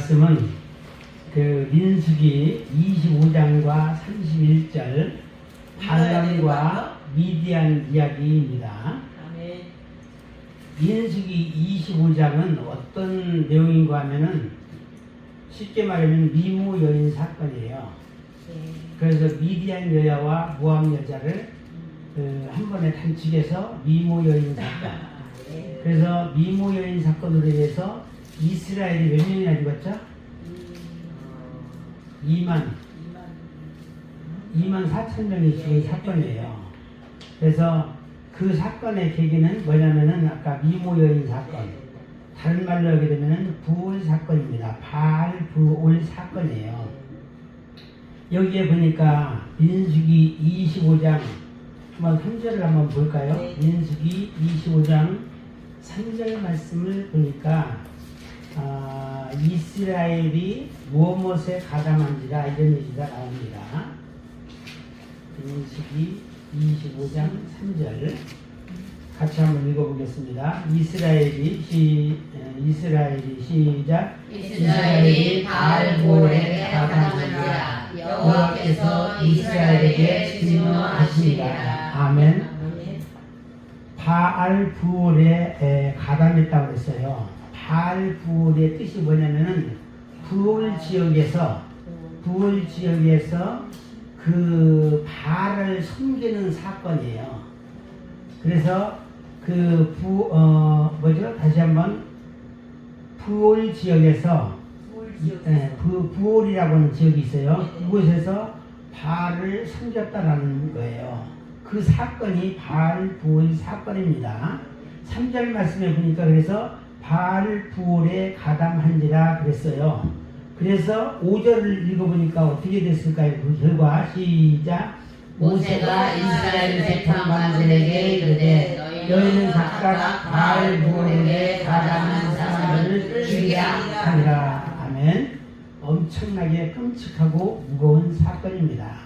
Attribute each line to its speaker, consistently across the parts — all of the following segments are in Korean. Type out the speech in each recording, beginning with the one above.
Speaker 1: 말씀은 그 민수기 25장과 31절 발람과 미디안 이야기입니다.
Speaker 2: 아멘.
Speaker 1: 민수기 25장은 어떤 내용인가 하면은 쉽게 말하면 미모 여인 사건이에요.
Speaker 2: 네.
Speaker 1: 그래서 미디안 여자와 모함 여자를 한 번에 단축해서 미모 여인 사건.
Speaker 2: 네.
Speaker 1: 그래서 미모 여인 사건으로 인해서 이스라엘이 몇 명이나 죽었죠? 2만 4천 명이 죽은 사건이에요. 그래서 그 사건의 계기는 뭐냐면은 아까 미모 여인 사건. 다른 말로 하게 되면은 부올 사건입니다. 바알 부올 사건이에요. 여기에 보니까 민수기 25장 한번 3절을 한번 볼까요?
Speaker 2: 네.
Speaker 1: 민수기 25장 3절 말씀을 보니까 이스라엘이 무엇에 가담한지라 이런 얘기가 나옵니다. 민수기 25장 3절 같이 한번 읽어보겠습니다. 이스라엘이 시작.
Speaker 2: 이스라엘이 바알볼에 가담한지라 여호와께서 이스라엘에게 진노하시니라.
Speaker 1: 아멘. 바알부올에 가담했다고 그랬어요. 바알부올의 뜻이 뭐냐면은 부올 지역에서 그 바알을 섬기는 사건이에요. 그래서 다시 한번 부올 지역에서 부올이라고 하는 지역이 있어요. 그곳에서 바알을 섬겼다라는 거예요. 그 사건이 바알 부올 사건입니다. 3절 말씀에 보니까 그래서 바알 부올에 가담한지라 그랬어요. 그래서 5절을 읽어보니까 어떻게 됐을까요? 그 결과 시작.
Speaker 2: 모세가 이스라엘 백성만들에게 이르되 너희는 각각 바알 부올에 가담한 사람을 죽이라
Speaker 1: 하니라. 아멘. 엄청나게 끔찍하고 무거운 사건입니다.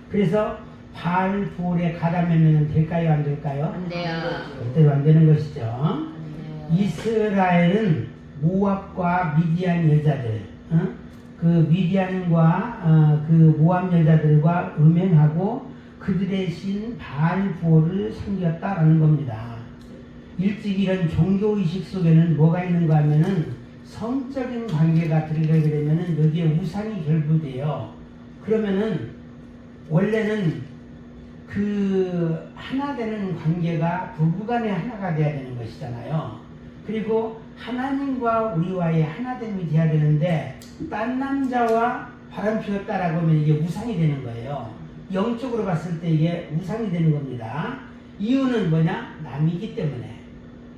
Speaker 1: 그래서 바알 부올에 가담하면 될까요? 안 될까요?
Speaker 2: 안 돼요.
Speaker 1: 절대로 안 되는 것이죠.
Speaker 2: 안 돼요.
Speaker 1: 이스라엘은 모압과 미디안 여자들, 그 미디안과 그 모압 여자들과 음행하고 그들의 신 바알 부올을 섬겼다라는 겁니다. 일찍 이런 종교의식 속에는 뭐가 있는가 하면은 성적인 관계가 들어가게 되면은 여기에 우상이 결부돼요. 그러면은 원래는 그 하나 되는 관계가 부부간에 하나가 돼야 되는 것이잖아요. 그리고 하나님과 우리와의 하나됨이 돼야 되는데 딴 남자와 바람 피웠다라고 하면 이게 우상이 되는 거예요. 영적으로 봤을 때 이게 우상이 되는 겁니다. 이유는 뭐냐? 남이기 때문에.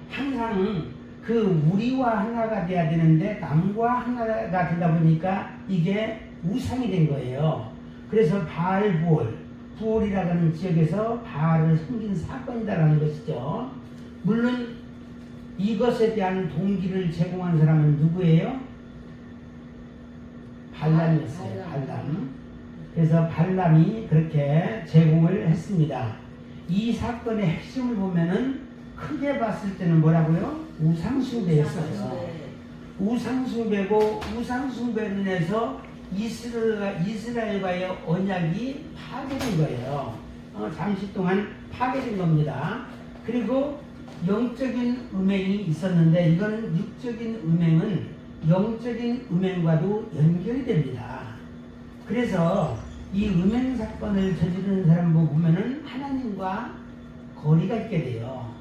Speaker 1: 항상 그 우리와 하나가 돼야 되는데 남과 하나가 되다 보니까 이게 우상이 된 거예요. 그래서 바알 부올이라고 하는 지역에서 바알을 섬긴 사건이다라는 것이죠. 물론 이것에 대한 동기를 제공한 사람은 누구예요? 발람이었어요. 발람. 그래서 발람이 그렇게 제공을 했습니다. 이 사건의 핵심을 보면은 크게 봤을 때는 뭐라고요? 우상숭배였어요. 우상숭배고 우상숭배로 인해서 이스라엘과의 언약이 파괴된 거예요. 잠시 동안 파괴된 겁니다. 그리고 영적인 음행이 있었는데 이거는 육적인 음행은 영적인 음행과도 연결이 됩니다. 그래서 이 음행 사건을 저지르는 사람 보면은 하나님과 거리가 있게 돼요.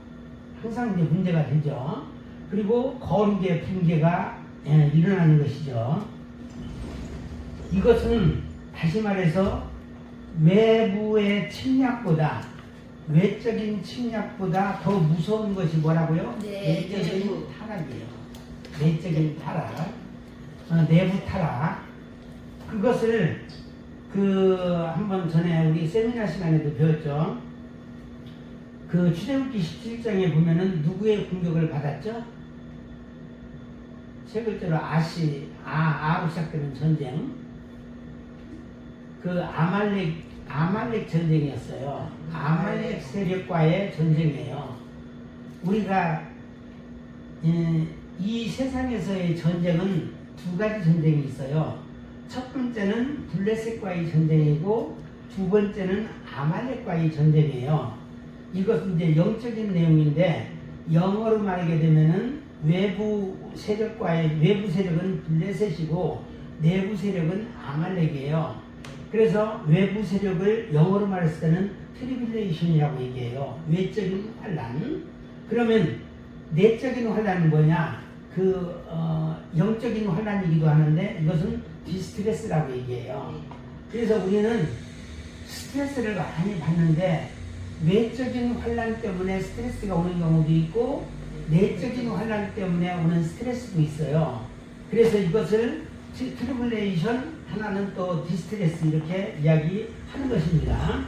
Speaker 1: 항상 이제 문제가 되죠. 그리고 거룩의 붕괴가 일어나는 것이죠. 이것은 다시 말해서 외부의 침략보다 외적인 침략보다 더 무서운 것이 뭐라고요?
Speaker 2: 네,
Speaker 1: 내적인 타락이에요. 내적인 타락, 내부 타락. 그것을 한번 전에 우리 세미나 시간에도 배웠죠. 그 출애굽기 17장에 보면은 누구의 공격을 받았죠? 세 글자로 아로 시작되는 전쟁. 그 아말렉 전쟁이었어요. 아말렉 세력과의 전쟁이에요. 우리가 이 세상에서의 전쟁은 두 가지 전쟁이 있어요. 첫 번째는 블레셋과의 전쟁이고 두 번째는 아말렉과의 전쟁이에요. 이것은 이제 영적인 내용인데 영어로 말하게 되면은 외부 세력은 블레셋이고 내부 세력은 아말렉이에요. 그래서 외부 세력을 영어로 말했을 때는 트리빌레이션이라고 얘기해요. 외적인 환란. 그러면 내적인 환란은 뭐냐? 영적인 환란이기도 하는데 이것은 디스트레스라고 얘기해요. 그래서 우리는 스트레스를 많이 받는데 외적인 환란 때문에 스트레스가 오는 경우도 있고 내적인 환란 때문에 오는 스트레스도 있어요. 그래서 이것을 트리블레이션 하나는 또 디스트레스 이렇게 이야기하는 것입니다.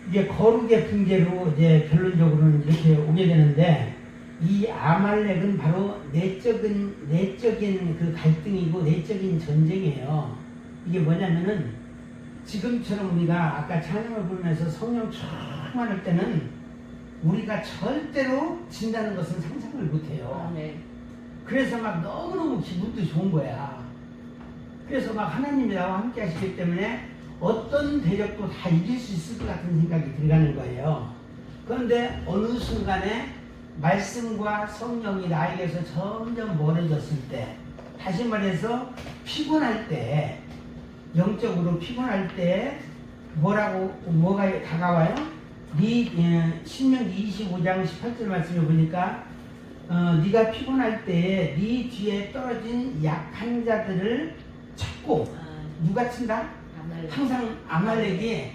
Speaker 1: 이게 거룩의 붕괴로 이제 결론적으로는 이렇게 오게 되는데 이 아말렉은 바로 내적인 그 갈등이고 내적인 전쟁이에요. 이게 뭐냐면은 지금처럼 우리가 아까 찬양을 부르면서 성령 충만할 때는 우리가 절대로 진다는 것은 상상을 못해요. 그래서 막 너무너무 기분도 좋은 거야. 그래서 막 하나님이 나와 함께 하시기 때문에 어떤 대적도 다 이길 수 있을 것 같은 생각이 들어가는 거예요. 그런데 어느 순간에 말씀과 성령이 나에게서 점점 멀어졌을 때, 다시 말해서 피곤할 때, 영적으로 피곤할 때 뭐가 다가와요? 신명기 25장 18절 말씀을 보니까 네가 피곤할 때에 네 뒤에 떨어진 약한 자들을 찾고 누가 친다? 항상 아말렉이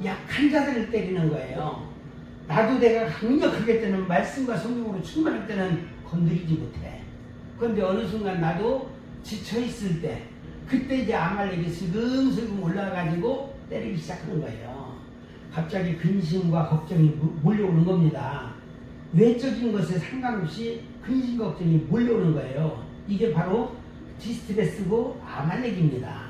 Speaker 1: 약한 자들을 때리는 거예요. 나도 내가 강력하게 때는 말씀과 성령으로 충만할 때는 건드리지 못해. 그런데 어느 순간 나도 지쳐있을 때 그때 이제 아말렉이 슬금슬금 올라가가지고 때리기 시작하는 거예요. 갑자기 근심과 걱정이 몰려오는 겁니다. 외적인 것에 상관없이 근심 걱정이 몰려오는 거예요. 이게 바로 디스트레스고 아말렉입니다.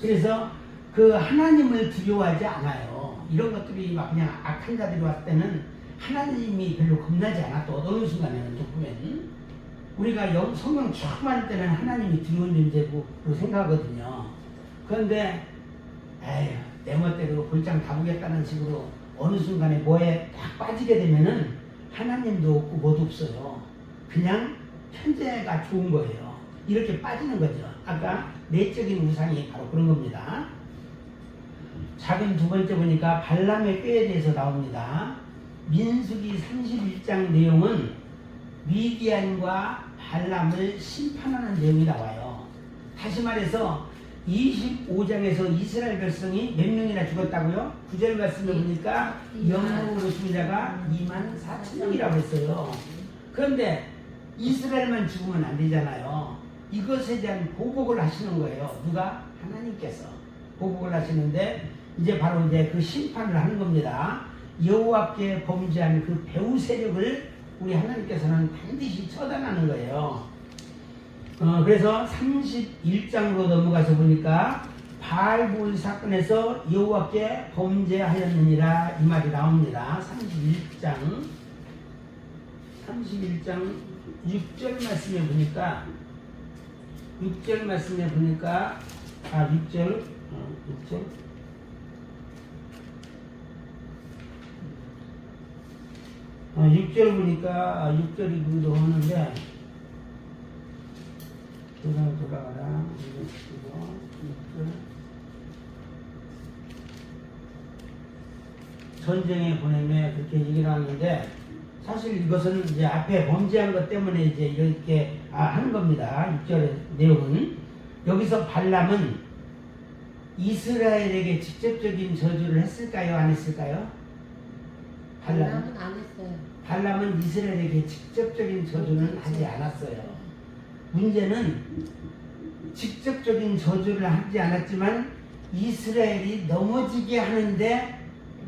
Speaker 1: 그래서 그 하나님을 두려워하지 않아요. 이런 것들이 막 그냥 악한 자들이 왔을 때는 하나님이 별로 겁나지 않았다. 어느 순간에는 또 보면 우리가 성령 충만할 때는 하나님이 두려운 존재로 생각하거든요. 그런데 에휴 내 멋대로 골장 가보겠다는 식으로 어느 순간에 뭐에 딱 빠지게 되면은 하나님도 없고 뭐도 없어요. 그냥 현재가 좋은 거예요. 이렇게 빠지는 거죠. 아까 내적인 우상이 바로 그런 겁니다. 작은 두 번째 보니까 발람의 꾀에 대해서 나옵니다. 민수기 31장 내용은 미디안과 발람을 심판하는 내용이 나와요. 다시 말해서 25장에서 이스라엘 백성이 몇 명이나 죽었다고요? 9절 말씀을 보니까 영으로 죽은 자가 24,000명이라고 했어요. 그런데 이스라엘만 죽으면 안 되잖아요. 이것에 대한 보복을 하시는 거예요. 누가? 하나님께서 보복을 하시는데 이제 바로 이제 그 심판을 하는 겁니다. 여호와께 범죄한 그 배후 세력을 우리 하나님께서는 반드시 처단하는 거예요. 그래서 31장으로 넘어가서 보니까 바알볼 사건에서 여호와께 범죄하였느니라 이 말이 나옵니다. 31장 6절 말씀에 보니까 6절 보니까 6절이 그기도 하는데 돌아가라 6절 전쟁에 보내매 그렇게 얘기를 하는데 사실 이것은 이제 앞에 범죄한 것 때문에 이제 이렇게 하는 겁니다. 6절의 내용은 여기서 발람은 이스라엘에게 직접적인 저주를 했을까요? 안 했을까요?
Speaker 2: 발람은 안 했어요.
Speaker 1: 발람은 이스라엘에게 직접적인 저주는 하지 않았어요. 문제는 직접적인 저주를 하지 않았지만 이스라엘이 넘어지게 하는데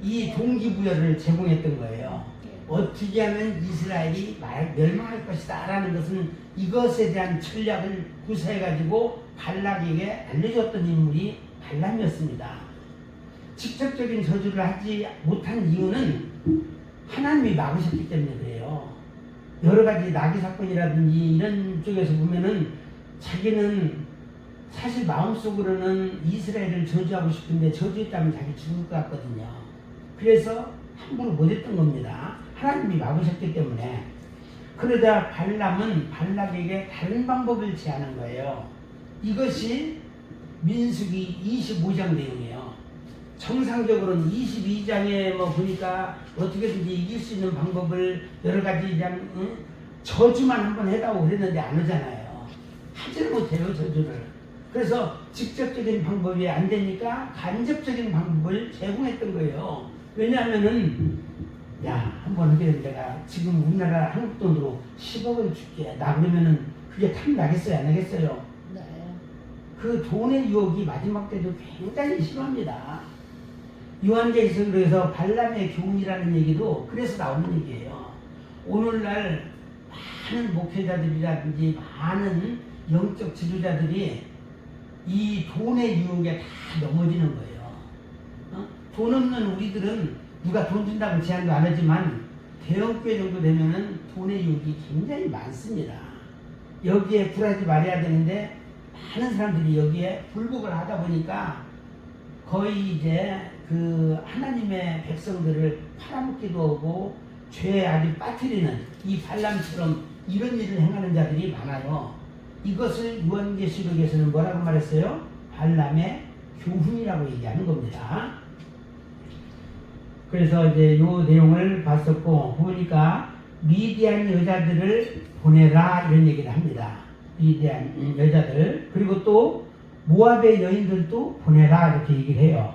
Speaker 1: 이 동기부여를 제공했던 거예요. 어떻게 하면 이스라엘이 멸망할 것이다 라는 것은 이것에 대한 전략을 구사해가지고 발락에게 알려줬던 인물이 발람이었습니다. 직접적인 저주를 하지 못한 이유는 하나님이 막으셨기 때문에 그래요. 여러 가지 나귀 사건이라든지 이런 쪽에서 보면은 자기는 사실 마음속으로는 이스라엘을 저주하고 싶은데 저주했다면 자기 죽을 것 같거든요. 그래서 함부로 못했던 겁니다. 하나님이 막으셨기 때문에. 그러자 발람은 발락에게 다른 방법을 제안한 거예요. 이것이 민수기 25장 내용이에요. 정상적으로는 22장에 뭐 보니까 어떻게든지 이길 수 있는 방법을 여러 가지 그냥 저주만 한번 해다오 그랬는데 안 하잖아요. 하지를 못해요, 저주를. 그래서 직접적인 방법이 안 되니까 간접적인 방법을 제공했던 거예요. 왜냐하면은 야, 한번 하게 되면 내가 지금 우리나라 한국 돈으로 10억을 줄게. 나 그러면은 그게 탐 나겠어요, 안 나겠어요?
Speaker 2: 네.
Speaker 1: 그 돈의 유혹이 마지막 때도 굉장히 심합니다. 요한계시록 그래서 발람의 교훈이라는 얘기도 그래서 나오는 얘기예요. 오늘날 많은 목회자들이라든지 많은 영적 지도자들이 이 돈의 유혹에 다 넘어지는 거예요. 돈 없는 우리들은 누가 돈 준다고 제한도 안 하지만 대형교회 정도 되면은 돈의 유혹이 굉장히 많습니다. 여기에 굴하지 말아야 되는데 많은 사람들이 여기에 굴복을 하다 보니까 거의 이제 그 하나님의 백성들을 팔아먹기도 하고 죄에 아주 빠뜨리는 이 발람처럼 이런 일을 행하는 자들이 많아요. 이것을 요한계시록에서는 뭐라고 말했어요? 발람의 교훈이라고 얘기하는 겁니다. 그래서 이제 요 내용을 봤었고 보니까 미디안 여자들을 보내라 이런 얘기를 합니다. 미디안 여자들 그리고 또 모압의 여인들도 보내라 이렇게 얘기를 해요.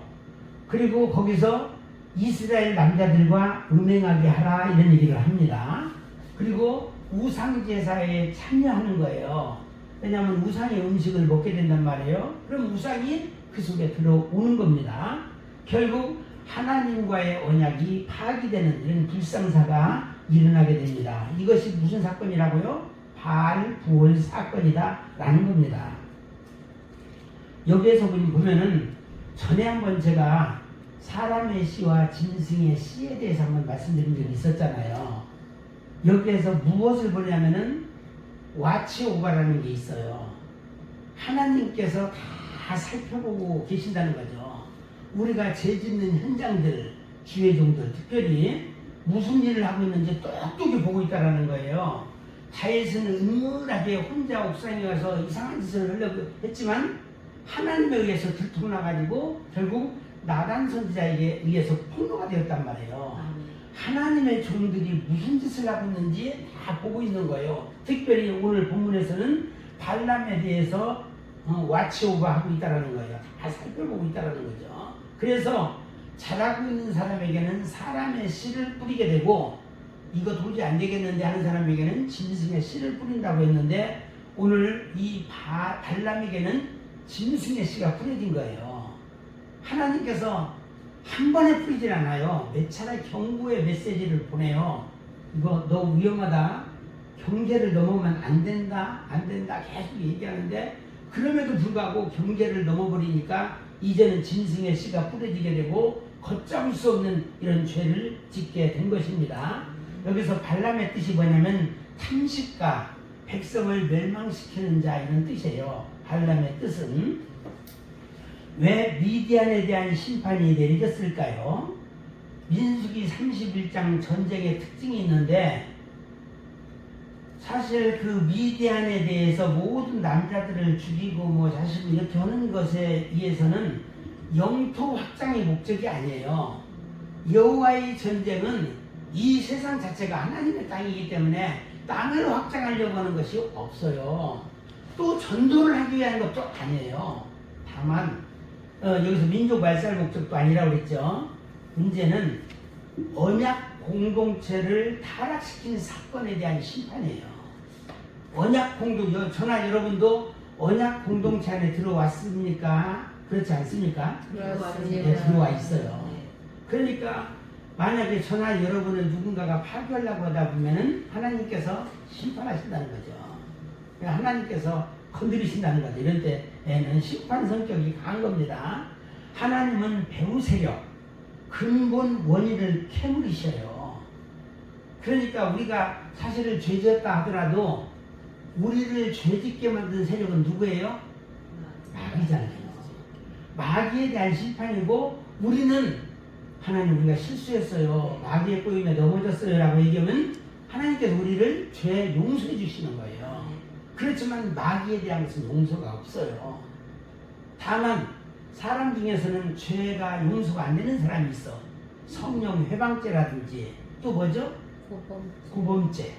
Speaker 1: 그리고 거기서 이스라엘 남자들과 음행하게 하라 이런 얘기를 합니다. 그리고 우상제사에 참여하는 거예요. 왜냐하면 우상의 음식을 먹게 된단 말이에요. 그럼 우상이 그 속에 들어오는 겁니다. 결국 하나님과의 언약이 파기되는 이런 불상사가 일어나게 됩니다. 이것이 무슨 사건이라고요? 바알 부월 사건이다 라는 겁니다. 여기에서 보면은 전에 한번 제가 사람의 씨와 짐승의 씨에 대해서 한번 말씀드린 적이 있었잖아요. 여기에서 무엇을 보냐면은 와치오바라는 게 있어요. 하나님께서 다 살펴보고 계신다는 거죠. 우리가 죄 짓는 현장들, 주의 종들, 특별히 무슨 일을 하고 있는지 똑똑히 보고 있다는 거예요. 다윗은 은밀하게 혼자 옥상에 가서 이상한 짓을 하려고 했지만 하나님에 의해서 들통나가지고 결국 나단 선지자에게 의해서 폭로가 되었단 말이에요. 하나님의 종들이 무슨 짓을 하고 있는지 다 보고 있는 거예요. 특별히 오늘 본문에서는 발람에 대해서 와치오바 하고 있다는 거예요. 다 살펴보고 있다는 거죠. 그래서 잘하고 있는 사람에게는 사람의 씨를 뿌리게 되고 이거 도저히 안 되겠는데 하는 사람에게는 짐승의 씨를 뿌린다고 했는데 오늘 이 발람에게는 짐승의 씨가 뿌려진 거예요. 하나님께서 한 번에 뿌리질 않아요. 몇 차례 경고의 메시지를 보내요. 이거 너 위험하다. 경계를 넘으면 안 된다. 안 된다. 계속 얘기하는데 그럼에도 불구하고 경계를 넘어버리니까 이제는 짐승의 씨가 뿌려지게 되고 걷잡을 수 없는 이런 죄를 짓게 된 것입니다. 여기서 발람의 뜻이 뭐냐면 탐식가, 백성을 멸망시키는 자 이런 뜻이에요. 발람의 뜻은 왜 미디안에 대한 심판이 내려졌을까요? 민수기 31장 전쟁의 특징이 있는데 사실 그 미디안에 대해서 모든 남자들을 죽이고 뭐 자식을 이렇게 하는 것에 의해서는 영토 확장이 목적이 아니에요. 여호와의 전쟁은 이 세상 자체가 하나님의 땅이기 때문에 땅을 확장하려고 하는 것이 없어요. 또 전도를 하기 위한 것도 아니에요. 다만 여기서 민족 말살 목적도 아니라고 그랬죠. 문제는 언약 공동체를 타락시킨 사건에 대한 심판이에요. 언약 공동, 저나 여러분도 언약 공동체 안에 들어왔습니까? 그렇지 않습니까? 네, 들어와 있어요. 그러니까 만약에 저나 여러분을 누군가가 파괴하려고 하다 보면은 하나님께서 심판하신다는 거죠. 하나님께서 건드리신다는 거죠. 이런 때에는 심판 성격이 강한 겁니다. 하나님은 배후 세력, 근본 원인을 캐물으셔요. 그러니까 우리가 사실을 죄지었다 하더라도 우리를 죄짓게 만든 세력은 누구예요? 마귀잖아요. 마귀에 대한 심판이고, 우리는 하나님 우리가 실수했어요, 마귀의 꼬임에 넘어졌어요 라고 얘기하면 하나님께서 우리를 죄 용서해 주시는 거예요. 그렇지만 마귀에 대한 것은 용서가 없어요. 다만 사람 중에서는 죄가 용서가 안 되는 사람이 있어. 성령 회방죄라든지 또 뭐죠? 고범죄.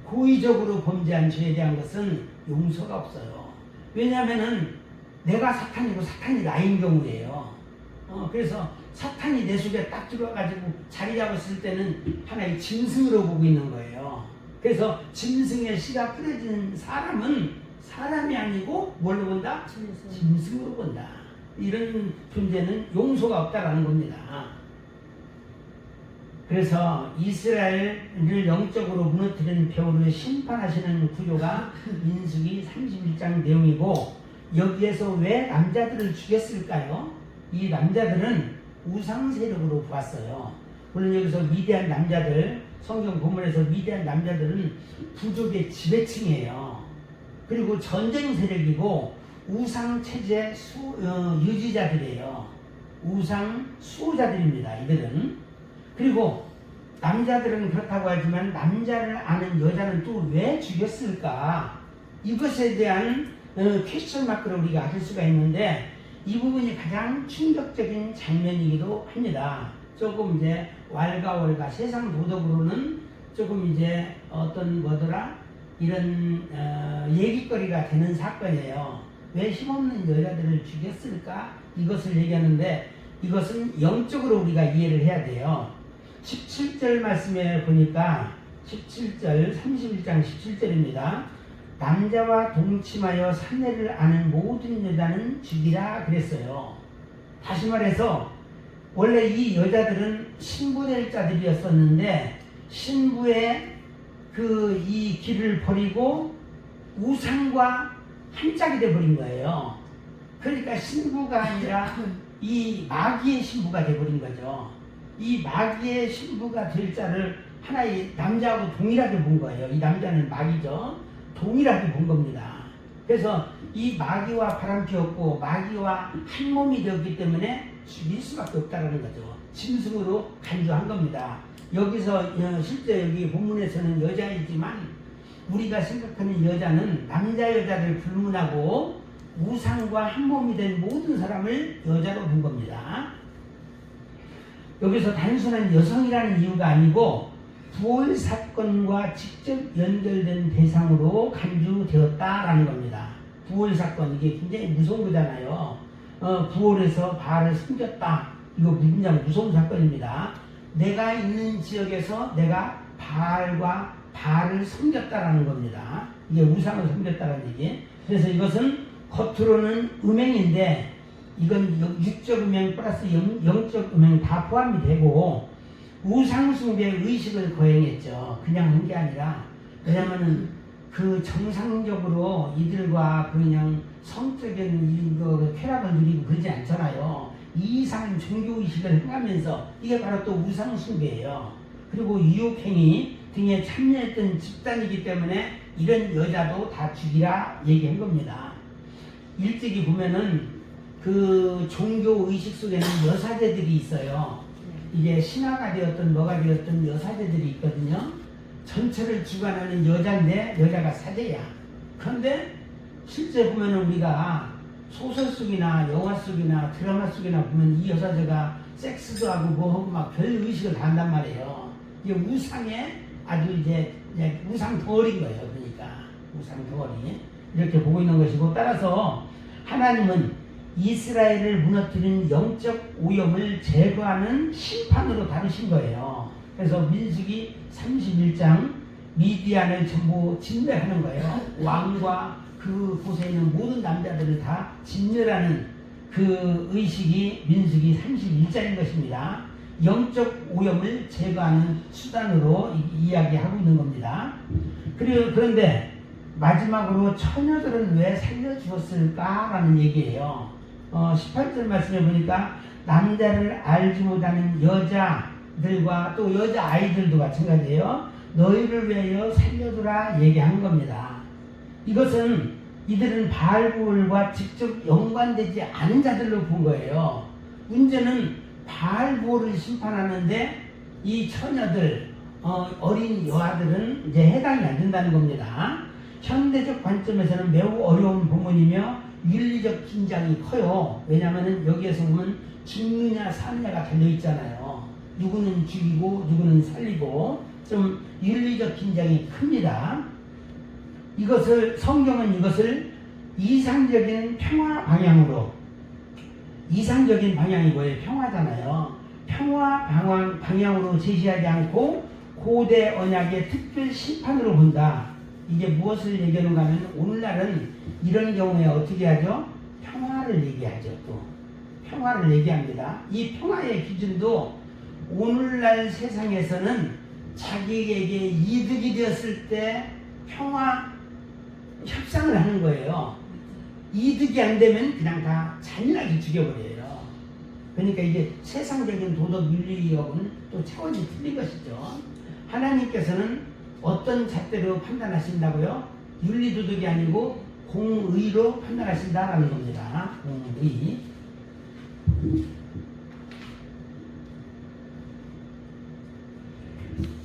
Speaker 1: 고의적으로 범죄한 죄에 대한 것은 용서가 없어요. 왜냐하면은 내가 사탄이고 사탄이 나인 경우예요. 그래서 사탄이 내 속에 딱 들어와가지고 자리 잡았을 때는 하나의 짐승으로 보고 있는 거예요. 그래서 짐승의 씨가 뿌려진 사람은 사람이 아니고 뭘로 본다? 짐승으로 본다. 이런 존재는 용서가 없다라는 겁니다. 그래서 이스라엘을 영적으로 무너뜨린 배후를 심판하시는 구조가 민수기 31장 내용이고, 여기에서 왜 남자들을 죽였을까요? 이 남자들은 우상 세력으로 보았어요. 물론 여기서 미디안 남자들, 성경 본문에서 미디안 남자들은 부족의 지배층이에요. 그리고 전쟁 세력이고 우상 체제 유지자들이에요. 우상 수호자들입니다, 이들은. 그리고 남자들은 그렇다고 하지만 남자를 아는 여자는 또 왜 죽였을까? 이것에 대한 퀘스천 마크를 우리가 알 수가 있는데, 이 부분이 가장 충격적인 장면이기도 합니다. 조금 이제 왈가왈가 세상 도덕으로는 조금 이제 어떤 뭐더라 이런 얘기거리가 되는 사건이에요. 왜 힘없는 여자들을 죽였을까? 이것을 얘기하는데, 이것은 영적으로 우리가 이해를 해야 돼요. 17절 말씀에 보니까 17절 31장 17절입니다. 남자와 동침하여 산내를 아는 모든 여자는 죽이라 그랬어요. 다시 말해서 원래 이 여자들은 신부될 자들이었었는데, 신부의 이 길을 버리고 우상과 한 짝이 돼버린 거예요. 그러니까 신부가 아니라 이 마귀의 신부가 돼버린 거죠. 이 마귀의 신부가 될 자를 하나의 남자하고 동일하게 본 거예요. 이 남자는 마귀죠. 동일하게 본 겁니다. 그래서 이 마귀와 바람피웠고 마귀와 한 몸이 되었기 때문에 죽일 수밖에 없다는 거죠. 짐승으로 간주한 겁니다. 여기서 실제 여기 본문에서는 여자이지만 우리가 생각하는 여자는 남자 여자를 불문하고 우상과 한 몸이 된 모든 사람을 여자로 본 겁니다. 여기서 단순한 여성이라는 이유가 아니고 부활 사건과 직접 연결된 대상으로 간주되었다라는 겁니다. 부활 사건, 이게 굉장히 무서운 거잖아요. 부활에서 바알을 숨겼다. 이거 굉장히 무서운 사건입니다. 내가 있는 지역에서 내가 바알을 섬겼다라는 겁니다. 이게 우상을 섬겼다는 얘기. 그래서 이것은 겉으로는 음행인데, 이건 육적 음행 플러스 영적 음행 다 포함이 되고, 우상숭배 의식을 거행했죠. 그냥 한 게 아니라. 왜냐면은 그 정상적으로 이들과 그냥 성적인 쾌락을 누리고 그러지 않잖아요. 이 이상한 종교의식을 행하면서, 이게 바로 또 우상숭배예요. 그리고 유혹행위 등에 참여했던 집단이기 때문에 이런 여자도 다 죽이라 얘기한 겁니다. 일찍이 보면은 그 종교의식 속에는 여사제들이 있어요. 이게 신화가 되었던 뭐가 되었던 여사제들이 있거든요. 전체를 주관하는 여자인데 여자가 사제야. 그런데 실제 보면은 우리가 소설 속이나 영화 속이나 드라마 속이나 보면 이 여사제가 섹스도 하고 뭐 하고 막 별 의식을 다 한단 말이에요. 이게 우상의 아주 이제 우상 덩어리인 거예요. 그러니까 우상 덩어리 이렇게 보고 있는 것이고, 따라서 하나님은 이스라엘을 무너뜨린 영적 오염을 제거하는 심판으로 다루신 거예요. 그래서 민수기 31장 미디안을 전부 진멸하는 거예요. 왕과 그 곳에 있는 모든 남자들을 다 진멸하는 그 의식이 민수기 31장인 것입니다. 영적 오염을 제거하는 수단으로 이야기하고 있는 겁니다. 그런데 마지막으로 처녀들은 왜 살려주었을까라는 얘기예요. 18절 말씀에 보니까 남자를 알지 못하는 여자들과 또 여자아이들도 마찬가지예요. 너희를 위하여 살려두라 얘기한 겁니다. 이것은 이들은 바알부올과 직접 연관되지 않은 자들로 본 거예요. 문제는 바알부올을 심판하는데 이 처녀들, 어린 여아들은 이제 해당이 안 된다는 겁니다. 현대적 관점에서는 매우 어려운 부분이며 윤리적 긴장이 커요. 왜냐하면 여기에서 보면 죽느냐 사느냐가 달려있잖아요. 누구는 죽이고 누구는 살리고 좀 윤리적 긴장이 큽니다. 성경은 이것을 이상적인 평화 방향으로, 이상적인 방향이 뭐예요? 평화잖아요. 평화 방향으로 제시하지 않고 고대 언약의 특별 심판으로 본다. 이게 무엇을 얘기하는가 하면 오늘날은 이런 경우에 어떻게 하죠? 평화를 얘기하죠. 또 평화를 얘기합니다. 이 평화의 기준도 오늘날 세상에서는 자기에게 이득이 되었을 때 평화 협상을 하는 거예요. 이득이 안 되면 그냥 다 잔인하게 죽여버려요. 그러니까 이게 세상적인 도덕 윤리하고는 또 차원이 틀린 것이죠. 하나님께서는 어떤 잣대로 판단하신다고요? 윤리 도덕이 아니고 공의로 판단하신다라는 겁니다. 공의.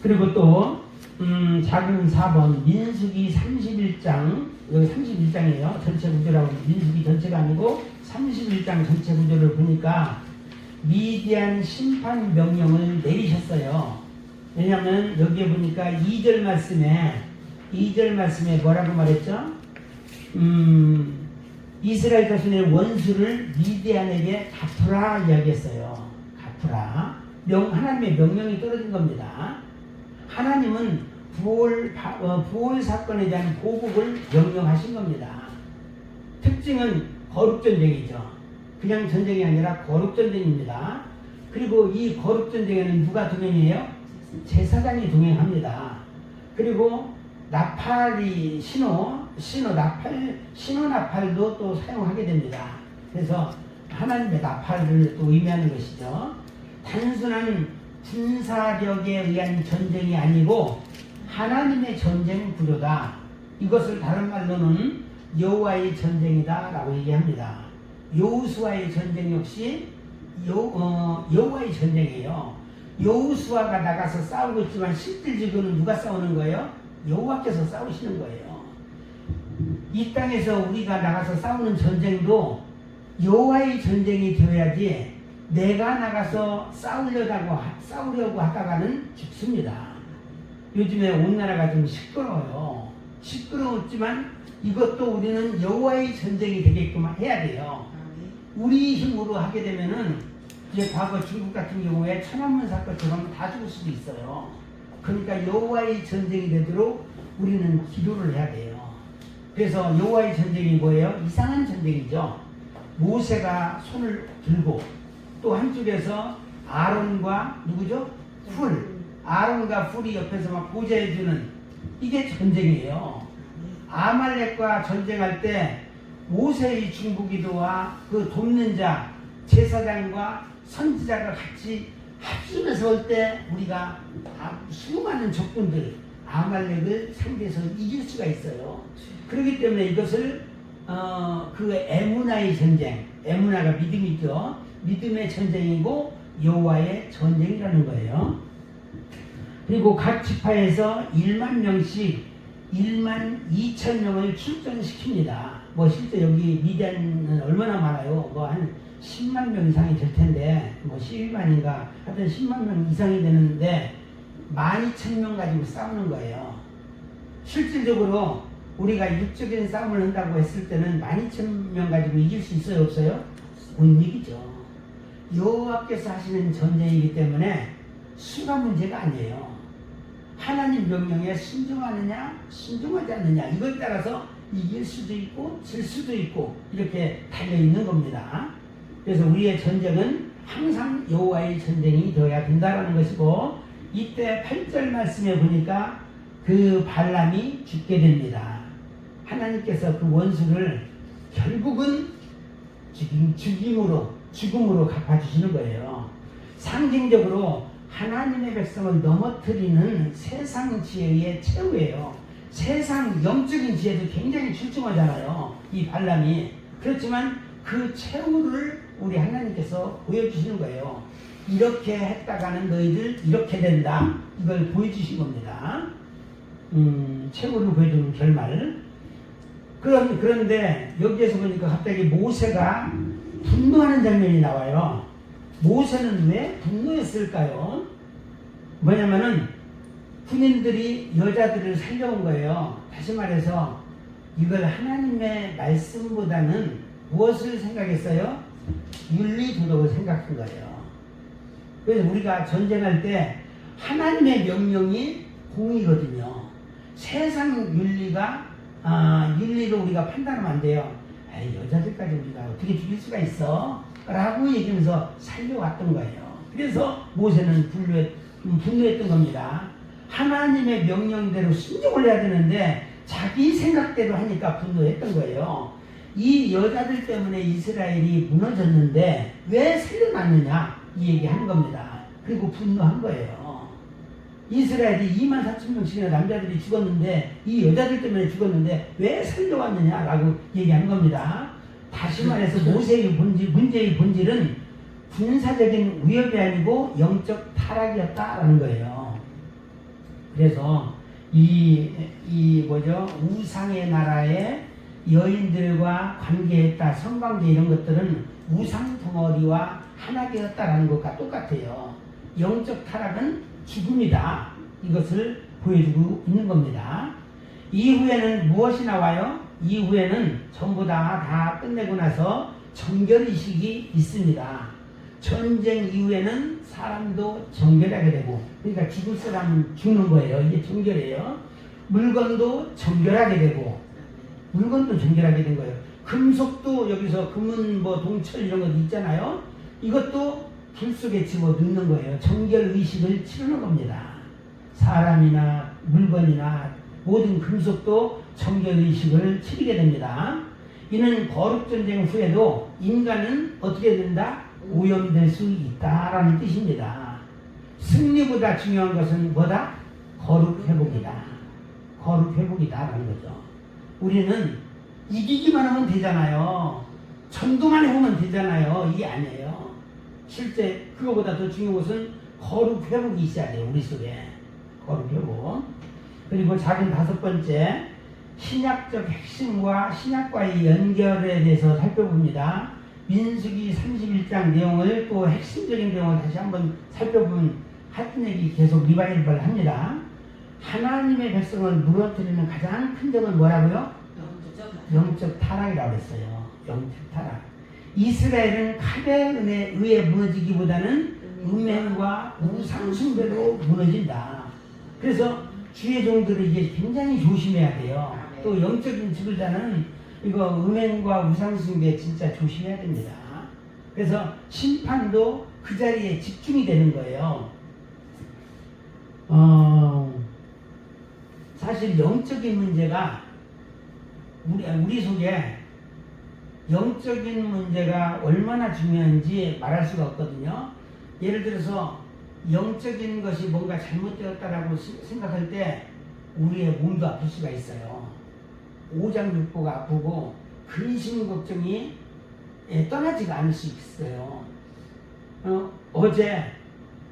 Speaker 1: 그리고 또 작은 4번 민수기 31장, 여기 31장이에요. 전체 구조라고. 민수기 전체가 아니고 31장 전체 구조를 보니까 미디안 심판 명령을 내리셨어요. 왜냐하면 여기에 보니까 2절 말씀에 뭐라고 말했죠? 이스라엘 자손의 원수를 미디안에게 갚으라 이야기했어요. 갚으라. 하나님의 명령이 떨어진 겁니다. 하나님은 부올 사건에 대한 보복을 명령하신 겁니다. 특징은 거룩전쟁이죠. 그냥 전쟁이 아니라 거룩전쟁입니다. 그리고 이 거룩전쟁에는 누가 동행해요? 제사장이 동행합니다. 그리고 나팔이 신호 나팔도 또 사용하게 됩니다. 그래서 하나님의 나팔을 또 의미하는 것이죠. 단순한 군사력에 의한 전쟁이 아니고 하나님의 전쟁 구조다. 이것을 다른 말로는 여호와의 전쟁이다 라고 얘기합니다. 여호수아의 전쟁 역시 여호와의 전쟁이에요. 여호수아가 나가서 싸우고 있지만 실질적으로는 누가 싸우는 거예요? 여호와께서 싸우시는 거예요. 이 땅에서 우리가 나가서 싸우는 전쟁도 여호와의 전쟁이 되어야지 내가 나가서 싸우려고 하다가는 죽습니다. 요즘에 온 나라가 좀 시끄러워요. 시끄러웠지만 이것도 우리는 여호와의 전쟁이 되게끔 해야 돼요. 우리 힘으로 하게 되면은 이제 과거 중국 같은 경우에 천안문 사건처럼 다 죽을 수도 있어요. 그러니까 여호와의 전쟁이 되도록 우리는 기도를 해야 돼요. 그래서 여호와의 전쟁이 뭐예요? 이상한 전쟁이죠. 모세가 손을 들고 또 한쪽에서 아론과 누구죠? 아론과 훌이 옆에서 막 보좌해주는 이게 전쟁이에요. 아말렉과 전쟁할 때 모세의 중보기도와 그 돕는 자, 제사장과 선지자가 같이 합심해서 올 때 우리가 수많은 적군들 아말렉을 상대해서 이길 수가 있어요. 그렇기 때문에 이것을 그 에무나의 전쟁, 에무나가 믿음이죠. 믿음의 전쟁이고 여호와의 전쟁이라는 거예요. 그리고 각 지파에서 1만 명씩 1만 2천 명을 출전시킵니다. 뭐 실제 여기 미디안은 얼마나 많아요? 뭐 한 10만 명 이상이 될 텐데 뭐 11만인가 하여튼 10만 명 이상이 되는데 12,000명 가지고 싸우는 거예요. 실질적으로 우리가 육적인 싸움을 한다고 했을 때는 12,000명 가지고 이길 수 있어요? 없어요? 못 이기죠. 여호와께서 하시는 전쟁이기 때문에 수가 문제가 아니에요. 하나님 명령에 순종하느냐 순종하지 않느냐 이걸 따라서 이길 수도 있고 질 수도 있고 이렇게 달려있는 겁니다. 그래서 우리의 전쟁은 항상 여호와의 전쟁이 되어야 된다는 것이고 이때 8절 말씀에 보니까 그 발람이 죽게 됩니다. 하나님께서 그 원수를 결국은 죽음으로 갚아주시는 거예요. 상징적으로 하나님의 백성을 넘어뜨리는 세상 지혜의 최후예요. 세상 영적인 지혜도 굉장히 출중하잖아요. 이 발람이. 그렇지만 그 최후를 우리 하나님께서 보여주시는 거예요. 이렇게 했다가는 너희들 이렇게 된다. 이걸 보여주신 겁니다. 최후를 보여주는 결말. 그런데 여기에서 보니까 갑자기 모세가 분노하는 장면이 나와요. 모세는 왜 분노했을까요? 뭐냐면은 군인들이 여자들을 살려온 거예요. 다시 말해서 이걸 하나님의 말씀보다는 무엇을 생각했어요? 윤리 도덕을 생각한 거예요. 그래서 우리가 전쟁할 때 하나님의 명령이 공이거든요. 세상 윤리로 우리가 판단하면 안 돼요. 에이, 여자들까지 우리가 어떻게 죽일 수가 있어? 라고 얘기하면서 살려왔던 거예요. 그래서 모세는 분노했던 겁니다. 하나님의 명령대로 순종을 해야 되는데 자기 생각대로 하니까 분노했던 거예요. 이 여자들 때문에 이스라엘이 무너졌는데 왜 살려놨느냐 이 얘기하는 겁니다. 그리고 분노한 거예요. 이스라엘이 24,000명씩이나 남자들이 죽었는데 이 여자들 때문에 죽었는데 왜 살려왔느냐라고 얘기하는 겁니다. 다시 말해서 모세의 문제의 본질은 군사적인 위협이 아니고 영적 타락이었다라는 거예요. 그래서 우상의 나라의 여인들과 관계했다, 성관계 이런 것들은 우상 덩어리와 하나 되었다라는 것과 똑같아요. 영적 타락은 죽음이다. 이것을 보여주고 있는 겁니다. 이후에는 무엇이 나와요? 이후에는 전부 다 끝내고 나서 정결의식이 있습니다. 전쟁 이후에는 사람도 정결하게 되고, 그러니까 죽을 사람은 죽는 거예요. 이게 정결이에요. 물건도 정결하게 되고, 물건도 정결하게 된 거예요. 금속도 여기서 금은 동철 이런 것 있잖아요. 이것도 불 속에 집어 넣는 거예요. 정결의식을 치르는 겁니다. 사람이나 물건이나 모든 금속도 정결의식을 치르게 됩니다. 이는 거룩전쟁 후에도 인간은 어떻게 된다? 오염될 수 있다라는 뜻입니다. 승리보다 중요한 것은 뭐다? 거룩회복이다. 거룩회복이다라는 거죠. 우리는 이기기만 하면 되잖아요. 전도만 해보면 되잖아요. 이게 아니에요. 실제 그거보다 더 중요한 것은 거룩회복이 있어야 돼요. 우리 속에. 거룩회복. 그리고 작은 5번째, 신약적 핵심과 신약과의 연결에 대해서 살펴봅니다. 민수기 31장 내용을 또 핵심적인 내용을 다시 한번 살펴보면 하여튼 얘기 계속 리바이벌 합니다. 하나님의 백성을 무너뜨리는 가장 큰 점은 뭐라고요? 영적 타락이라고 했어요. 영적 타락. 이스라엘은 칼의 은혜에 의해 무너지기보다는 음행과 우상숭배로 무너진다. 그래서 주의 종들은 이게 굉장히 조심해야 돼요. 또 영적인 지도자는 이거 음행과 우상숭배 진짜 조심해야 됩니다. 그래서 심판도 그 자리에 집중이 되는 거예요. 사실 영적인 문제가 우리 속에 영적인 문제가 얼마나 중요한지 말할 수가 없거든요. 예를 들어서 영적인 것이 뭔가 잘못되었다라고 생각할 때 우리의 몸도 아플 수가 있어요. 오장육부가 아프고 근심 걱정이 떠나지가 않을 수 있어요. 어제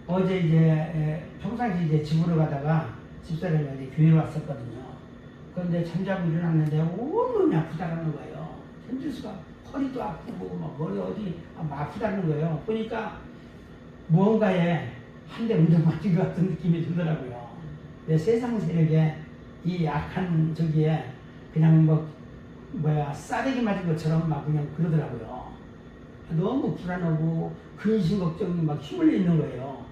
Speaker 1: 이제 평상시 이제 집으로 가다가 집사람이 어디 교회로 왔었거든요. 그런데 잠자고 일어났는데 온몸이 아프다는 거예요. 힘들 수가, 허리도 아프고 막 머리 어디 아프다는 거예요. 보니까 무언가에 한 대 운동 맞은 것 같은 느낌이 들더라고요. 세상 세력에 이 악한 저기에 그냥 싸대기 맞은 것처럼 막 그냥 그러더라고요. 너무 불안하고 근심 걱정이 막 힘을 내는 거예요.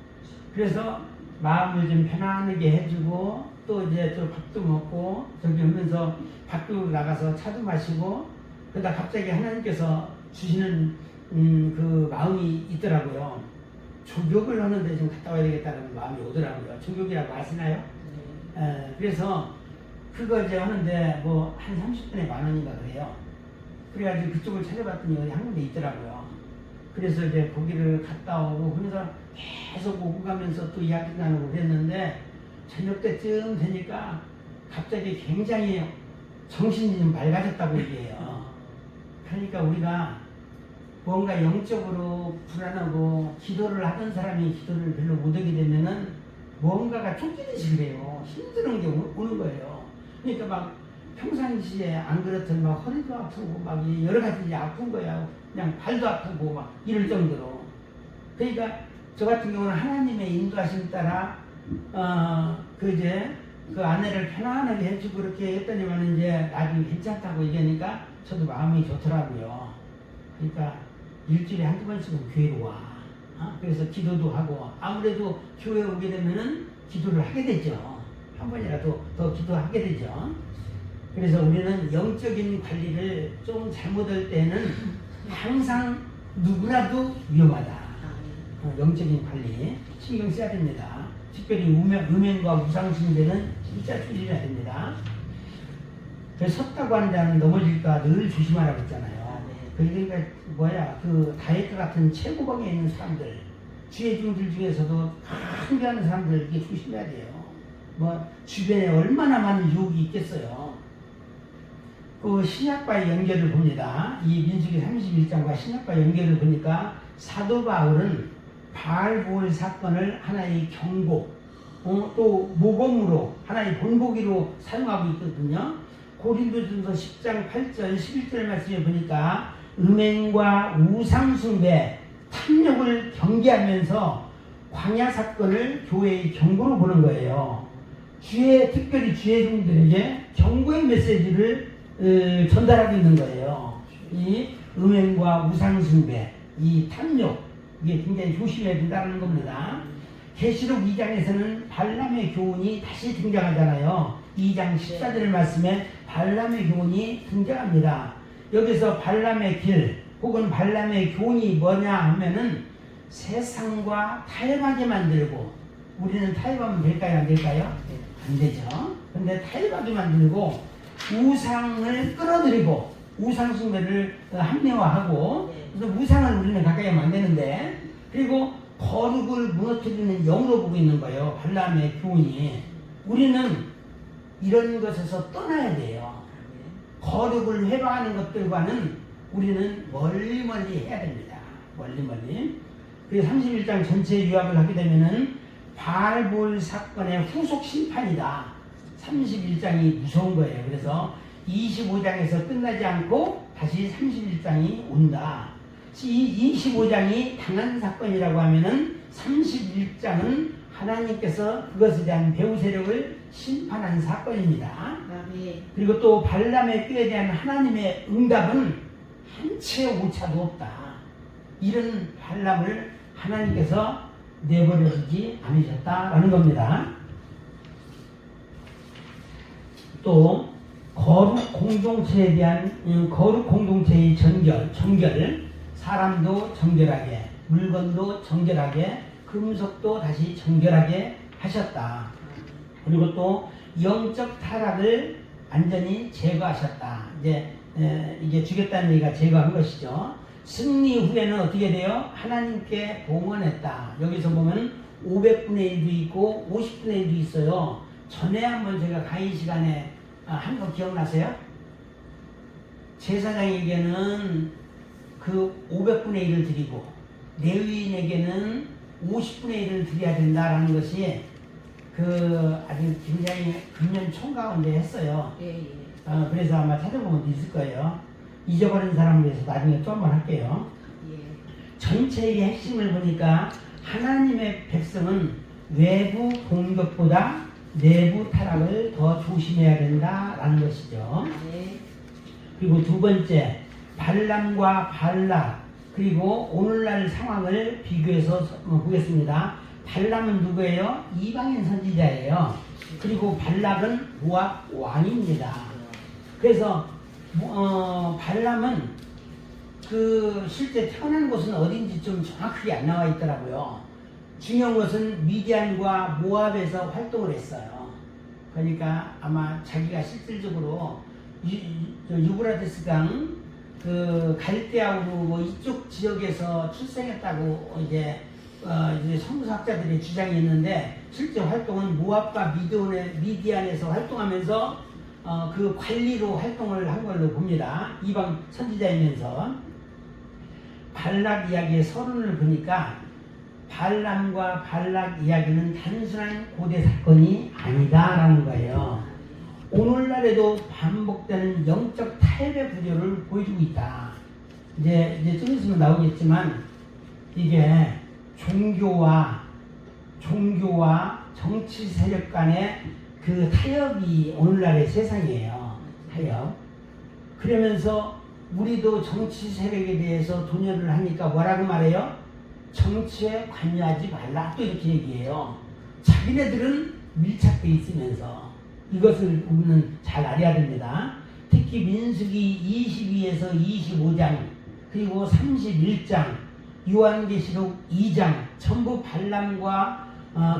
Speaker 1: 그래서 마음을 좀 편안하게 해주고 또 이제 저 밥도 먹고 저기 하면서 밖으로 나가서 차도 마시고 그러다 갑자기 하나님께서 주시는 그 마음이 있더라고요. 조격을 하는데 좀 갔다 와야 되겠다는 마음이 오더라고요. 조격이라고 아시나요? 그래서 그거 이제 하는데 한 30분에 10,000원인가 그래요. 그래가지고 그쪽을 찾아봤더니 어디 한 군데 있더라고요. 그래서 이제 거기를 갔다 오고 그래서 계속 오고 가면서 또 이야기 나누고 그랬는데 저녁 때쯤 되니까 갑자기 굉장히 정신이 좀 맑아졌다고 얘기해요. 그러니까 우리가 뭔가 영적으로 불안하고 기도를 하던 사람이 기도를 별로 못하게 되면은 뭔가가 쫓기듯이 그래요. 힘드는 게 오는 거예요. 그러니까 막 평상시에 안 그렇든 막 허리도 아프고 막 여러 가지 아픈 거야. 그냥 발도 아프고 막 이럴 정도로. 그러니까 저 같은 경우는 하나님의 인도하심 따라 그 아내를 편안하게 해주고 그렇게 했더니만 이제 나중에 괜찮다고 얘기하니까 저도 마음이 좋더라고요. 그러니까 일주일에 한두 번씩은 교회로 와. 그래서 기도도 하고 아무래도 교회 오게 되면은 기도를 하게 되죠. 한 번이라도 더 기도하게 되죠. 그래서 우리는 영적인 관리를 좀 잘못할 때는 항상 누구라도 위험하다. 영적인 관리 신경 써야 됩니다. 특별히 음행과 우상숭배는 진짜 조심해야 됩니다. 그래서 섰다고 하는 자는 넘어질까 늘 조심하라고 했잖아요. 그러니까 그 다이어트 같은 최고봉에 있는 사람들, 주의중들 중에서도 한계하는 사람들 이게 조심해야 돼요. 주변에 얼마나 많은 유혹이 있겠어요. 그 신약과의 연결을 봅니다. 이 민수기 31장과 신약과 연결을 보니까 사도 바울은 바알보을 사건을 하나의 경고, 또 모범으로 하나의 본보기로 사용하고 있거든요. 고린도전서 10장 8절 11절 말씀에 보니까 음행과 우상숭배, 탐욕을 경계하면서 광야 사건을 교회의 경고로 보는 거예요. 특별히 주의종들에게 경고의 메시지를 전달하고 있는 거예요. 이 음행과 우상숭배, 이 탐욕, 이게 굉장히 조심해야 된다는 겁니다. 계시록 2장에서는 발람의 교훈이 다시 등장하잖아요. 2장 14절 말씀에 발람의 교훈이 등장합니다. 여기서 발람의 길 혹은 발람의 교훈이 뭐냐 하면은 세상과 타협하게 만들고, 우리는 타협하면 될까요? 안 될까요? 안 되죠. 근데 타협하게 만들고 우상을 끌어들이고 우상숭배를 합리화하고, 그래서 우상을 우리는 가까이 하면 안 되는데, 그리고 거룩을 무너뜨리는 영으로 보고 있는 거예요. 발람의 교훈이. 우리는 이런 것에서 떠나야 돼요. 거룩을 회방하는 것들과는 우리는 멀리 해야 됩니다. 멀리. 그래서 31장 전체 요약을 하게 되면은 바알볼 사건의 후속 심판이다. 31장이 무서운 거예요. 그래서 25장에서 끝나지 않고 다시 31장이 온다. 이 25장이 당한 사건이라고 하면은 31장은 하나님께서 그것에 대한 배후 세력을 심판한 사건입니다. 그리고 또 발람의 꾀에 대한 하나님의 응답은 한 채 오차도 없다. 이런 발람을 하나님께서 내버려두지 않으셨다라는 겁니다. 또 거룩 공동체에 대한 거룩 공동체의 정결, 사람도 정결하게, 물건도 정결하게, 금속도 다시 정결하게 하셨다. 그리고 또 영적 타락을 완전히 제거하셨다. 이게 죽였다는 얘기가 제거한 것이죠. 승리 후에는 어떻게 돼요? 하나님께 봉헌했다. 여기서 보면 500분의 1도 있고 50분의 1도 있어요. 전에 한번 제가 강의 시간에 한 거 기억나세요? 제사장에게는 그 500분의 1을 드리고 레위인에게는 50분의 1을 드려야 된다라는 것이 아주 굉장히 금년 총 가운데 했어요. 그래서 아마 찾아보면 있을 거예요. 잊어버린 사람을 위해서 나중에 또 한번 할게요. 전체의 핵심을 보니까 하나님의 백성은 외부 공격보다 내부 타락을 더 조심해야 된다라는 것이죠. 그리고 두 번째, 발람과 발락, 그리고 오늘날 상황을 비교해서 보겠습니다. 발람은 누구예요? 이방인 선지자예요. 그리고 발락은 모압 왕입니다. 그래서 발람은 실제 태어난 곳은 어딘지 좀 정확하게 안 나와 있더라고요. 중요한 것은 미디안과 모압에서 활동을 했어요. 그러니까 아마 자기가 실질적으로 유브라데스 강 갈대아우로 이쪽 지역에서 출생했다고 이제 이제 성서학자들의 주장이 있는데 실제 활동은 모압과 미디안에서 활동하면서 그 관리로 활동을 한 걸로 봅니다. 이방 선지자이면서 발락 이야기의 서론을 보니까 발람과 발락 이야기는 단순한 고대 사건이 아니다라는 거예요. 오늘날에도 반복되는 영적 타협의 구조를 보여주고 있다. 이제 좀 있으면 나오겠지만 이게 종교와 정치 세력 간의 그 타협이 오늘날의 세상이에요. 타협. 그러면서 우리도 정치 세력에 대해서 도전을 하니까 뭐라고 말해요? 정치에 관여하지 말라 또 이렇게 얘기해요. 자기네들은 밀착돼 있으면서 이것을 우리는 잘 알아야 됩니다. 특히 민수기 22에서 25장 그리고 31장 요한계시록 2장 전부 발람과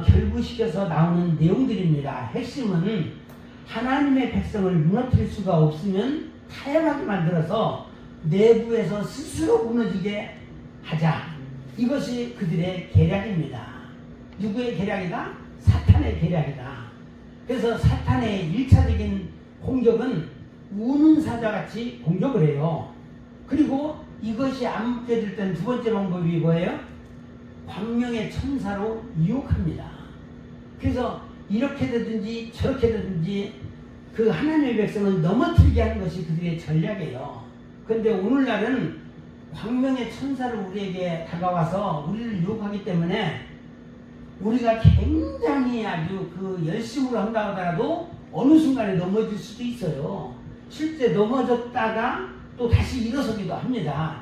Speaker 1: 결부시켜서 나오는 내용들입니다. 핵심은 하나님의 백성을 무너뜨릴 수가 없으면 타협하게 만들어서 내부에서 스스로 무너지게 하자. 이것이 그들의 계략입니다. 누구의 계략이다? 사탄의 계략이다. 그래서 사탄의 1차적인 공격은 우는 사자같이 공격을 해요. 그리고 이것이 안 묶여질 때는 두 번째 방법이 뭐예요? 광명의 천사로 유혹합니다. 그래서 이렇게 되든지 저렇게 되든지 그 하나님의 백성을 넘어뜨리게 하는 것이 그들의 전략이에요. 그런데 오늘날은 광명의 천사를 우리에게 다가와서 우리를 유혹하기 때문에 우리가 굉장히 아주 그 열심으로 한다고 하더라도 어느 순간에 넘어질 수도 있어요. 실제 넘어졌다가 또 다시 일어서기도 합니다.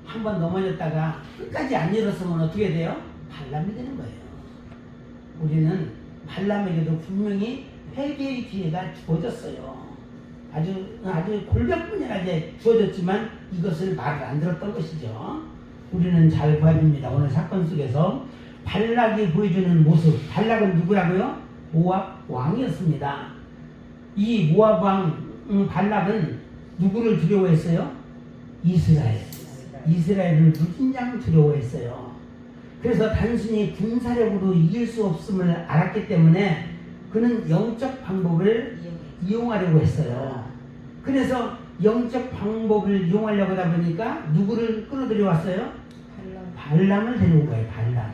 Speaker 1: 한번 넘어졌다가 끝까지 안 일어서면 어떻게 돼요? 발람이 되는 거예요. 우리는 발람에게도 분명히 회개의 기회가 주어졌어요. 아주 골격분야하게 주어졌지만 이것을 말을 안 들었던 것이죠. 우리는 잘 봐야 됩니다. 오늘 사건 속에서 발락이 보여주는 모습. 발락은 누구라고요? 모압 왕이었습니다. 이 모압 왕 발락은 누구를 두려워했어요? 이스라엘을 무진장 두려워했어요. 그래서 단순히 군사력으로 이길 수 없음을 알았기 때문에 그는 영적 방법을 이용하려고 했어요. 그래서 영적 방법을 이용하려고 하다 보니까 누구를 끌어들여 왔어요? 발람을 데려온 거예요. 발람.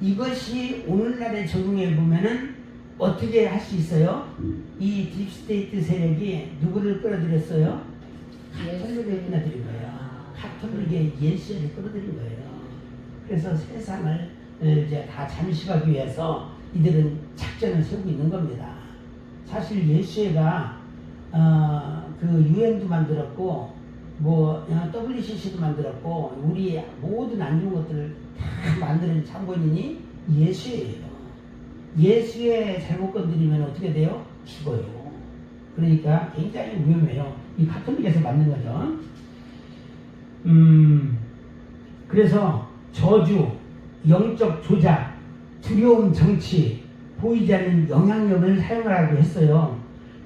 Speaker 1: 이것이 오늘날에 적용해 보면은 어떻게 할 수 있어요? 이 딥스테이트 세력이 누구를 끌어들였어요? 카톨릭을 끌어들인 거예요. 카톨릭의 예수를 끌어들인 거예요. 그래서 세상을 이제 다 잠식하기 위해서 이들은 작전을 세우고 있는 겁니다. 사실 예수가 그 유엔도 만들었고 뭐 WCC도 만들었고 우리 모든 안 좋은 것들을 다 만드는 참고인이 예수예요. 예수의 잘못 건드리면 어떻게 돼요? 죽어요. 그러니까 굉장히 위험해요. 이 카톨릭에서 만든 거죠. 그래서 저주, 영적 조작, 두려움 정치, 보이지 않는 영향력을 사용하라고 했어요.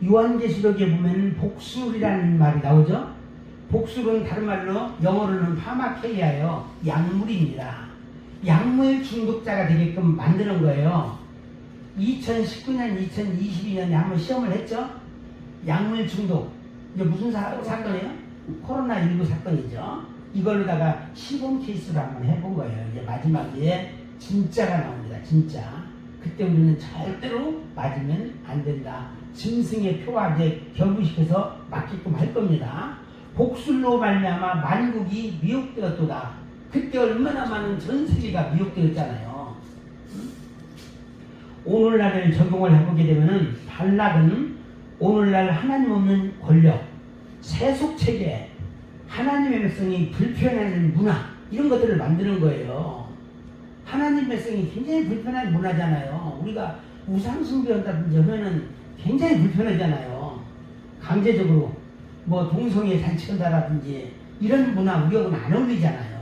Speaker 1: 요한계시록에 보면 복술이라는 말이 나오죠. 복술은 다른 말로 영어로는 파마케이아예요. 약물입니다. 약물 중독자가 되게끔 만드는 거예요. 2019년, 2022년에 한번 시험을 했죠. 약물 중독. 이게 무슨 사건이에요? 코로나19 사건이죠. 이걸로다가 시범 케이스로 한번 해본 거예요. 이제 마지막에 진짜가 나옵니다. 진짜. 그때 우리는 절대로 맞으면 안 된다. 짐승의 표와 이제 결부시켜서 맞게끔 할 겁니다. 복술로 말미암아 만국이 미혹되었도다. 그때 얼마나 많은 전 세계가 미혹되었잖아요. 오늘날을 적용을 해보게 되면은 발락은 오늘날 하나님 없는 권력, 세속체계, 하나님의 백성이 불편해하는 문화 이런 것들을 만드는 거예요. 하나님 백성이 굉장히 불편한 문화잖아요. 우리가 우상숭배한다든지 하면은 굉장히 불편하잖아요. 강제적으로 뭐 동성애 잔치한다라든지 이런 문화 우리하고는 안 어울리잖아요.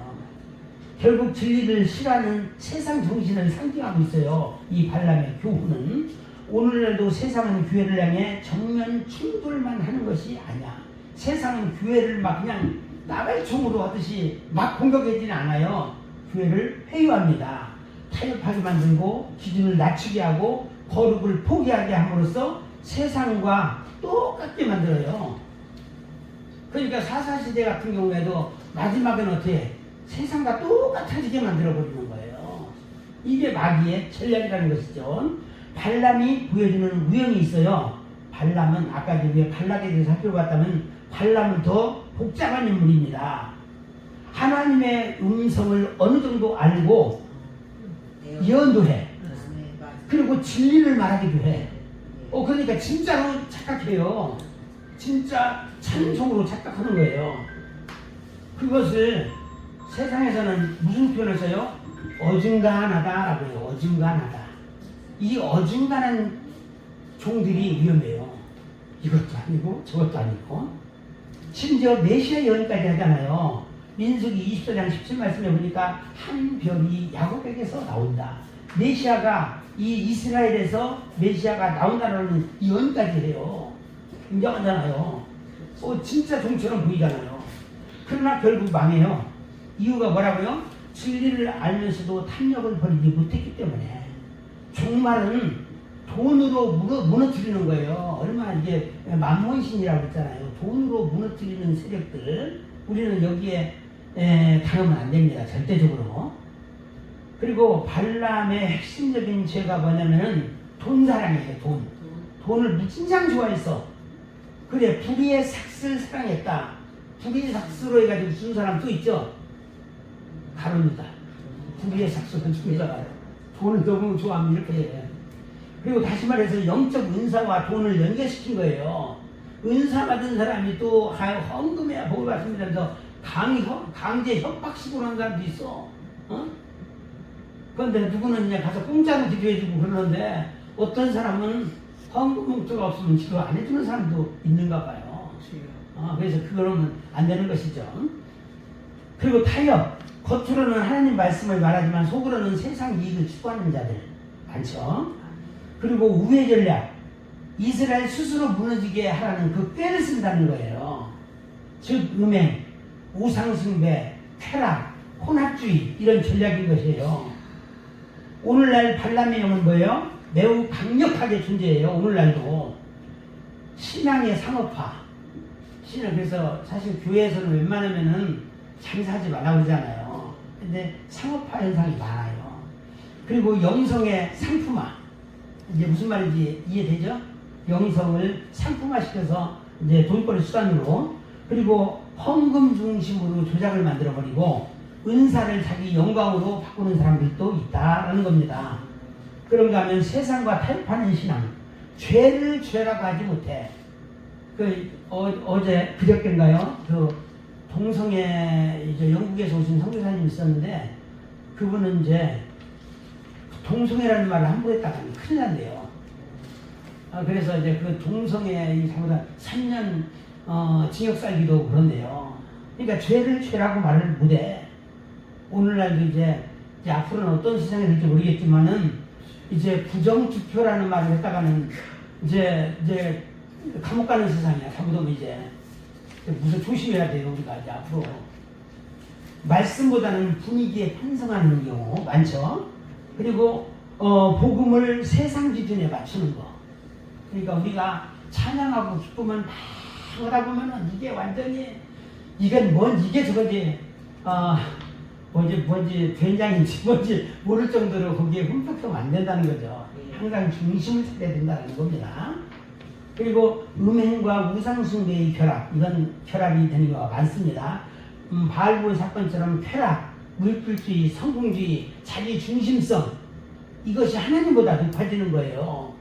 Speaker 1: 결국 진리를 싫어하는 세상 정신을 상징하고 있어요. 이 발람의 교훈은 오늘날도 세상은 교회를 향해 정면 충돌만 하는 것이 아니야. 세상은 교회를 막 그냥 나발총으로 하듯이 막 공격하지는 않아요. 교회를 회유합니다. 타협하게 만들고 기준을 낮추게 하고 거룩을 포기하게 함으로써 세상과 똑같게 만들어요. 그러니까 사사시대 같은 경우에도 마지막에는 어떻게 세상과 똑같아지게 만들어버리는 거예요. 이게 마귀의 전략이라는 것이죠. 발람이 보여주는 위험이 있어요. 발람은 아까 우리가 발락에 대해서 살펴봤다면 발람은 더 복잡한 인물입니다. 하나님의 음성을 어느 정도 알고 예언도 해. 그리고 진리를 말하기도 해. 그러니까 진짜로 착각해요. 진짜 찬송으로 착각하는 거예요. 그것을 세상에서는 무슨 표현을 써요? 어중간하다라고 해요. 어중간하다. 이 어중간한 종들이 위험해요. 이것도 아니고 저것도 아니고. 심지어 메시아 예언까지 하잖아요. 민수기 24장 17말씀에 보니까 한 별이 야곱에게서 나온다. 메시아가 이 이스라엘에서 메시아가 나온다는 예언까지 해요. 굉장하잖아요. 진짜 종처럼 보이잖아요. 그러나 결국 망해요. 이유가 뭐라고요? 진리를 알면서도 탐욕을 버리지 못했기 때문에. 종말은 돈으로 무너뜨리는 거예요. 얼마나 이게 만몬신이라고 했잖아요. 돈으로 무너뜨리는 세력들. 우리는 여기에 당하면 안 됩니다. 절대적으로. 그리고 발람의 핵심적인 죄가 뭐냐면은 돈사랑이에요. 돈을 무진장 좋아했어. 그래, 불의의 삭슬 사랑했다. 불의의 삭슬로 해가지고 죽은 사람 또 있죠. 가론유다. 불의의 삭슬은 죽은 사람. 돈을 너무 좋아하면 이렇게 해. 그리고 다시 말해서 영적 은사와 돈을 연계시킨 거예요. 은사 받은 사람이 또 헌금해야 복을 받습니다. 그래서 강제 협박식으로 하는 사람도 있어. 그런데 누구는 그냥 가서 공짜로 기도해주고 그러는데 어떤 사람은 헌금 봉투가 없으면 기도 안 해주는 사람도 있는가 봐요. 그래서 그거는 안 되는 것이죠. 그리고 타협. 겉으로는 하나님 말씀을 말하지만 속으로는 세상 이익을 추구하는 자들 많죠. 그리고 우회 전략. 이스라엘 스스로 무너지게 하라는 그 꾀를 쓴다는 거예요. 즉 음행, 우상숭배, 쾌락, 혼합주의 이런 전략인 것이에요. 오늘날 발람의 영은 뭐예요? 매우 강력하게 존재해요. 오늘날도 신앙의 상업화. 그래서 사실 교회에서는 웬만하면은 장사하지 말라고 그러잖아요. 근데 상업화 현상이 많아요. 그리고 영성의 상품화. 이제 무슨 말인지 이해되죠? 영성을 상품화시켜서 이제 돈벌이 수단으로. 그리고 헌금 중심으로 조작을 만들어버리고 은사를 자기 영광으로 바꾸는 사람들도 있다라는 겁니다. 그런가 하면 세상과 타협하는 신앙. 죄를 죄라고 하지 못해. 어제 그저께인가요? 동성애 이제 영국에서 오신 선교사님이 있었는데 그분은 이제 동성애라는 말을 함부로 했다가 큰일 난대요. 그래서 이제 그 동성애 잘못한 3년 징역 살기도 그런데요. 그러니까 죄를 죄라고 말을 못해. 오늘날도 이제 앞으로는 어떤 세상이 될지 모르겠지만은 이제 부정투표라는 말을 했다가는 이제 감옥 가는 세상이야. 잘못하면 이제 무슨 조심해야 돼요. 우리가 이제 앞으로 말씀보다는 분위기에 편성하는 경우 많죠. 그리고 복음을 세상 기준에 맞추는 거. 그러니까 우리가 찬양하고 기쁨을 막 하다 보면은 이게 완전히 이건 뭔지 이게 저건지 뭔지 된장인지 뭔지 모를 정도로 거기에 흠뻑하면 안 된다는 거죠. 항상 중심을 찾아야 된다는 겁니다. 그리고 음행과 우상숭배의 결합, 이건 결합이 되는 경우가 많습니다. 바알볼 사건처럼 쾌락, 물질주의, 성공주의, 자기 중심성, 이것이 하나님보다 높아지는 거예요.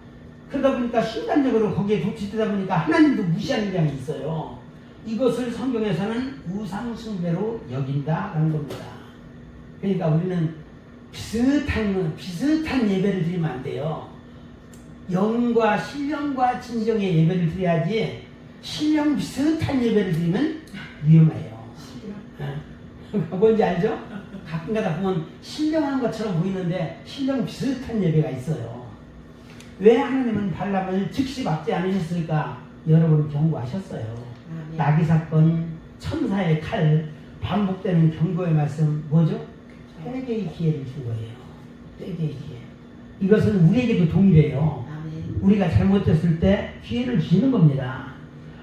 Speaker 1: 그러다 보니까 순간적으로 거기에 도취되다 보니까 하나님도 무시하는 경향이 있어요. 이것을 성경에서는 우상숭배로 여긴다라는 겁니다. 그러니까 우리는 비슷한 예배를 드리면 안 돼요. 영과 신령과 진정의 예배를 드려야지 신령 비슷한 예배를 드리면 위험해요. 뭔지 알죠? 가끔가다 보면 신령한 것처럼 보이는데 신령 비슷한 예배가 있어요. 왜 하나님은 발람을 즉시 막지 않으셨을까? 여러분 경고하셨어요. 나귀 사건, 천사의 칼, 반복되는 경고의 말씀 뭐죠? 회개의 기회를 준 거예요. 회개의 기회. 이것은 우리에게도 동일해요.
Speaker 2: 아멘.
Speaker 1: 우리가 잘못했을 때 기회를 주시는 겁니다.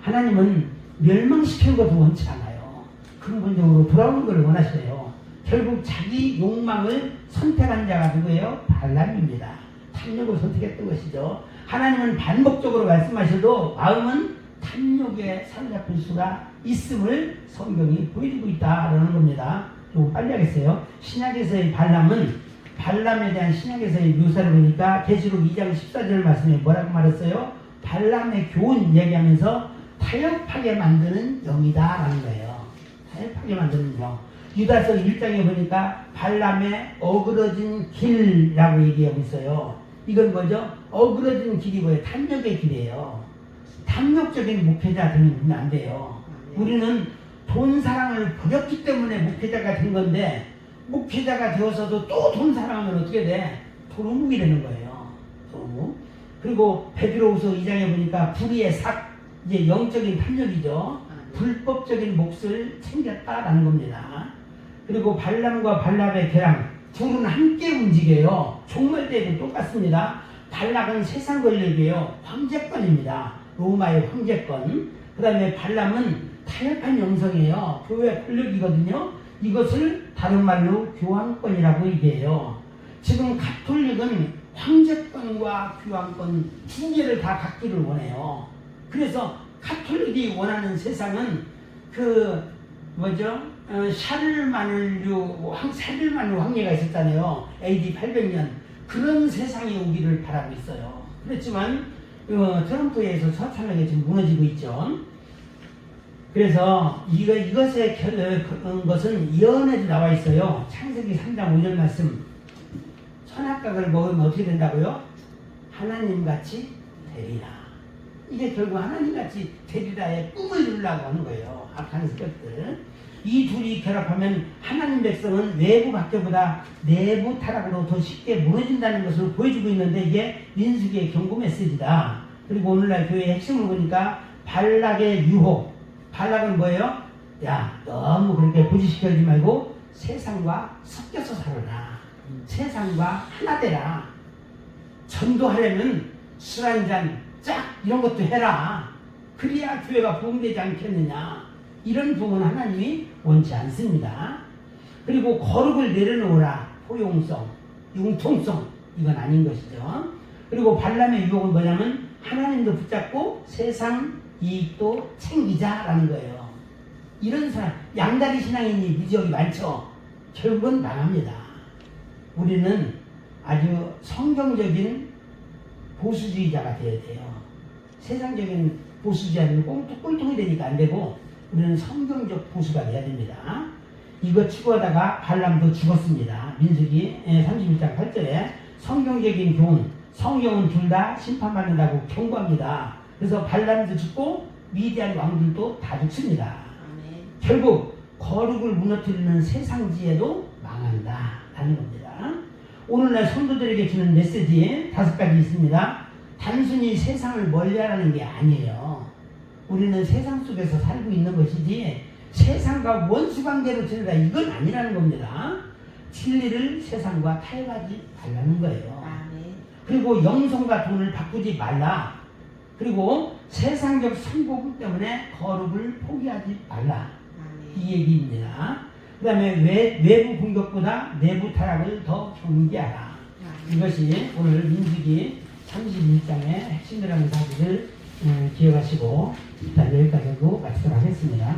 Speaker 1: 하나님은 멸망시키는 것도 원치 않아요. 근본적으로 돌아오는 걸 원하셔요. 결국 자기 욕망을 선택한 자가 누구예요? 발람입니다. 탐욕을 선택했던 것이죠. 하나님은 반복적으로 말씀하셔도 마음은 탐욕에 사로잡힐 수가 있음을 성경이 보여주고 있다라는 겁니다. 좀 빨리 하겠어요. 신약에서의 발람에 대한 신약에서의 묘사를 보니까 계시록 2장 14절 말씀에 뭐라고 말했어요? 발람의 교훈 얘기하면서 타협하게 만드는 영이다 라는 거예요. 타협하게 만드는 영. 유다서 1장에 보니까 발람의 어그러진 길이라고 얘기하고 있어요. 이건 뭐죠? 어그러진 길이 뭐예요? 탐욕의 길이에요. 탐욕적인 목회자 되면 안 돼요. 우리는 돈 사랑을 버렸기 때문에 목회자가 된 건데, 목회자가 되어서도 또 돈 사랑하면 어떻게 돼? 도루묵이 되는 거예요. 도루묵. 그리고 베드로후서 2장에 보니까 불의의 삭, 이제 영적인 탐욕이죠. 불법적인 몫을 챙겼다라는 겁니다. 그리고 발람과 발락의 계랑, 둘은 함께 움직여요. 종말때에도 똑같습니다. 발락은 세상 권력이에요. 황제권입니다. 로마의 황제권. 그 다음에 발람은 타협한 영성이에요. 교회 권력이거든요. 이것을 다른 말로 교황권이라고 얘기해요. 지금 가톨릭은 황제권과 교황권 두 개를 다 갖기를 원해요. 그래서 가톨릭이 원하는 세상은 샤를마누 황제가 있었잖아요. AD 800년. 그런 세상이 오기를 바라고 있어요. 그렇지만 트럼프에 의해서 서탄하게 지금 무너지고 있죠. 그래서 이것의 것은 예언에도 나와 있어요. 창세기 3장 5절 말씀. 선악각을 먹으면 어떻게 된다고요? 하나님같이 되리라. 이게 결국 하나님같이 되리라의 꿈을 이루려고 하는 거예요. 악한 습격들. 이 둘이 결합하면 하나님 백성은 외부 박해보다 내부 타락으로 더 쉽게 무너진다는 것을 보여주고 있는데, 이게 민수기의 경고 메시지다. 그리고 오늘날 교회의 핵심을 보니까 발락의 유혹. 발락은 뭐예요? 야, 너무 그렇게 고지시켜주지 말고 세상과 섞여서 살아라. 세상과 하나 되라. 전도하려면 술 한잔 짝 이런 것도 해라. 그래야 교회가 부흥되지 않겠느냐. 이런 부흥은 하나님이 원치 않습니다. 그리고 거룩을 내려놓으라. 포용성, 융통성, 이건 아닌 것이죠. 그리고 발람의 유혹은 뭐냐면 하나님도 붙잡고 세상 이익도 챙기자라는 거예요. 이런 사람, 양다리 신앙인이 무지하게 많죠. 결국은 망합니다. 우리는 아주 성경적인 보수주의자가 되어야 돼요. 세상적인 보수주의자는 꼴통이 되니까 안 되고, 우리는 성경적 보수가 돼야 됩니다. 이거 추구하다가 발람도 죽었습니다. 민수기 31장 8절에 성경적인 교훈, 성경은 둘 다 심판받는다고 경고합니다. 그래서 발람도 죽고 미디안 왕들도 다 죽습니다.
Speaker 2: 아멘.
Speaker 1: 결국 거룩을 무너뜨리는 세상지혜도 망한다라는 겁니다. 오늘날 성도들에게 주는 메시지 5가지 있습니다. 단순히 세상을 멀리하라는 게 아니에요. 우리는 세상 속에서 살고 있는 것이지 세상과 원수관계로 지내라, 이건 아니라는 겁니다. 진리를 세상과 타협하지 말라는 거예요.
Speaker 2: 아멘. 그리고
Speaker 1: 그리고 영성과 돈을 바꾸지 말라. 그리고 세상적 성공 때문에 거룩을 포기하지 말라. 이 얘기입니다. 그 다음에 외부 공격보다 내부 타락을 더 경계하라. 이것이 오늘 민수기 31장의 핵심이라는 사실을 기억하시고 일단 여기까지 하고 마치도록 하겠습니다.